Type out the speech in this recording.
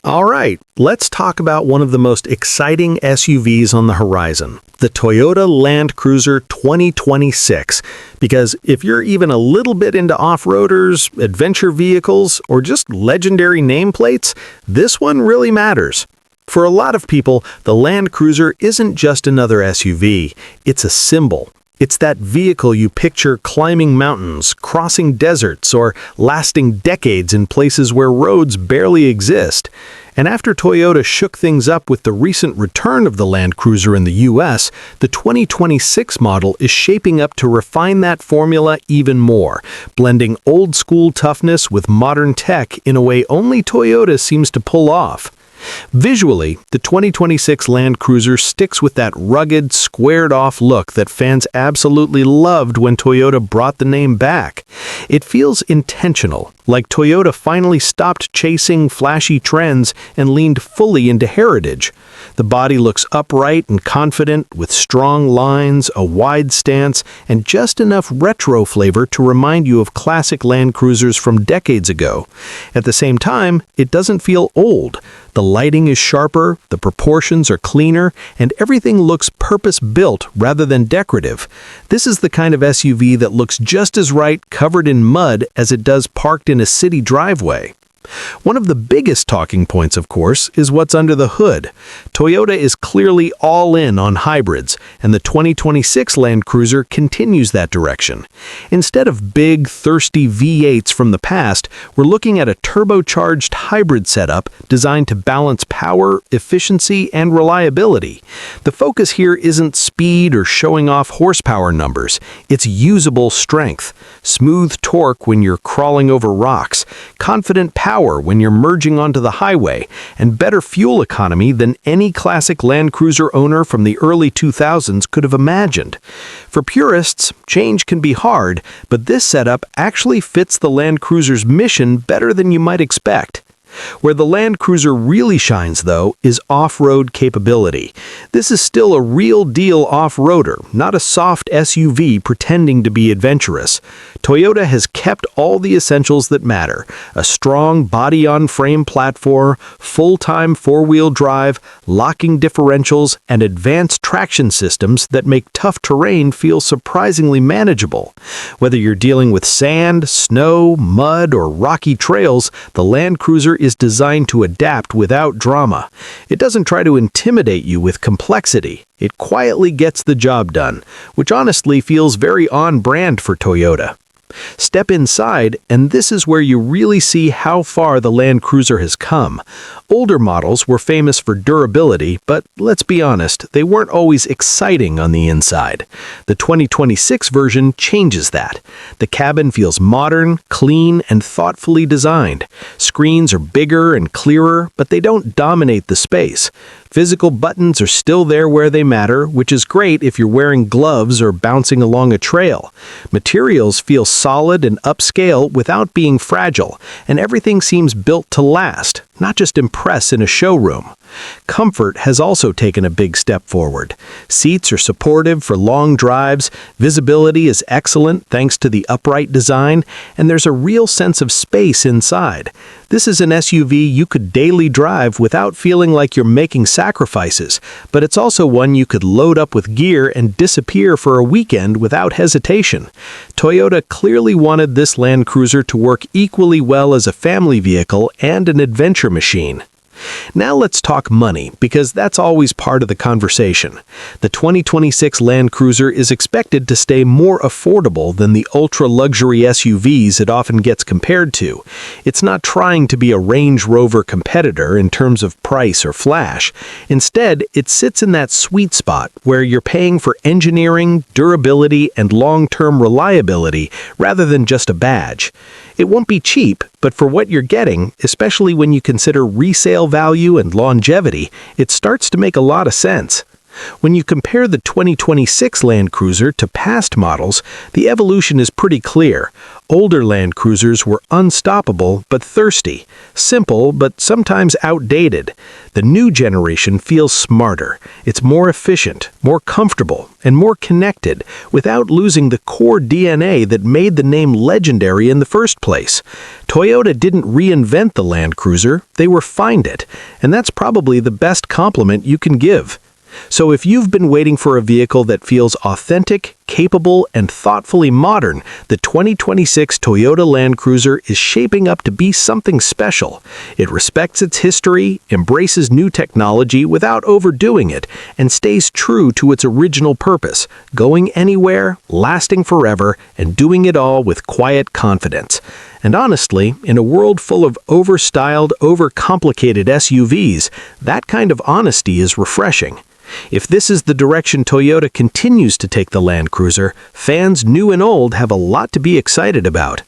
All right, let's talk about one of the most exciting SUVs on the horizon, the Toyota Land Cruiser 2026. Because if you're even a little bit into off-roaders, adventure vehicles, or just legendary nameplates, this one really matters. For a lot of people, the Land Cruiser isn't just another SUV, it's a symbol. It's that vehicle you picture climbing mountains, crossing deserts, or lasting decades in places where roads barely exist. And after Toyota shook things up with the recent return of the Land Cruiser in the US, the 2026 model is shaping up to refine that formula even more, blending old-school toughness with modern tech in a way only Toyota seems to pull off. Visually, the 2026 Land Cruiser sticks with that rugged, squared-off look that fans absolutely loved when Toyota brought the name back. It feels intentional, like Toyota finally stopped chasing flashy trends and leaned fully into heritage. The body looks upright and confident, with strong lines, a wide stance, and just enough retro flavor to remind you of classic Land Cruisers from decades ago. At the same time, it doesn't feel old. The lighting is sharper, the proportions are cleaner, and everything looks purpose-built rather than decorative. This is the kind of SUV that looks just as right covered in mud as it does parked in a city driveway. One of the biggest talking points, of course, is what's under the hood. Toyota is clearly all in on hybrids, and the 2026 Land Cruiser continues that direction. Instead of big, thirsty V8s from the past, we're looking at a turbocharged hybrid setup designed to balance power, efficiency, and reliability. The focus here isn't speed or showing off horsepower numbers. It's usable strength, smooth torque when you're crawling over rocks, confident power when you're merging onto the highway, and better fuel economy than any classic Land Cruiser owner from the early 2000s could have imagined. For purists, change can be hard, but this setup actually fits the Land Cruiser's mission better than you might expect. Where the Land Cruiser really shines, though, is off-road capability. This is still a real-deal off-roader, not a soft SUV pretending to be adventurous. Toyota has kept all the essentials that matter: a strong body-on-frame platform, full-time four-wheel drive, locking differentials, and advanced traction systems that make tough terrain feel surprisingly manageable. Whether you're dealing with sand, snow, mud, or rocky trails, the Land Cruiser is designed to adapt without drama. It doesn't try to intimidate you with complexity. It quietly gets the job done, which honestly feels very on-brand for Toyota. Step inside, and this is where you really see how far the Land Cruiser has come. Older models were famous for durability, but let's be honest, they weren't always exciting on the inside. The 2026 version changes that. The cabin feels modern, clean, and thoughtfully designed. Screens are bigger and clearer, but they don't dominate the space. Physical buttons are still there where they matter, which is great if you're wearing gloves or bouncing along a trail. Materials feel solid and upscale without being fragile, and everything seems built to last, not just impress in a showroom. Comfort has also taken a big step forward. Seats are supportive for long drives, visibility is excellent thanks to the upright design, and there's a real sense of space inside. This is an SUV you could daily drive without feeling like you're making sacrifices, but it's also one you could load up with gear and disappear for a weekend without hesitation. Toyota clearly wanted this Land Cruiser to work equally well as a family vehicle and an adventure machine. Now let's talk money, because that's always part of the conversation. The 2026 Land Cruiser is expected to stay more affordable than the ultra-luxury SUVs it often gets compared to. It's not trying to be a Range Rover competitor in terms of price or flash. Instead, it sits in that sweet spot where you're paying for engineering, durability, and long-term reliability rather than just a badge. It won't be cheap, but for what you're getting, especially when you consider resale value and longevity, it starts to make a lot of sense. When you compare the 2026 Land Cruiser to past models, the evolution is pretty clear. Older Land Cruisers were unstoppable but thirsty, simple but sometimes outdated. The new generation feels smarter. It's more efficient, more comfortable, and more connected without losing the core DNA that made the name legendary in the first place. Toyota didn't reinvent the Land Cruiser, they refined it, and that's probably the best compliment you can give. So if you've been waiting for a vehicle that feels authentic, capable, and thoughtfully modern, the 2026 Toyota Land Cruiser is shaping up to be something special. It respects its history, embraces new technology without overdoing it, and stays true to its original purpose, going anywhere, lasting forever, and doing it all with quiet confidence. And honestly, in a world full of overstyled, overcomplicated SUVs, that kind of honesty is refreshing. If this is the direction Toyota continues to take the Land Cruiser, fans new and old have a lot to be excited about.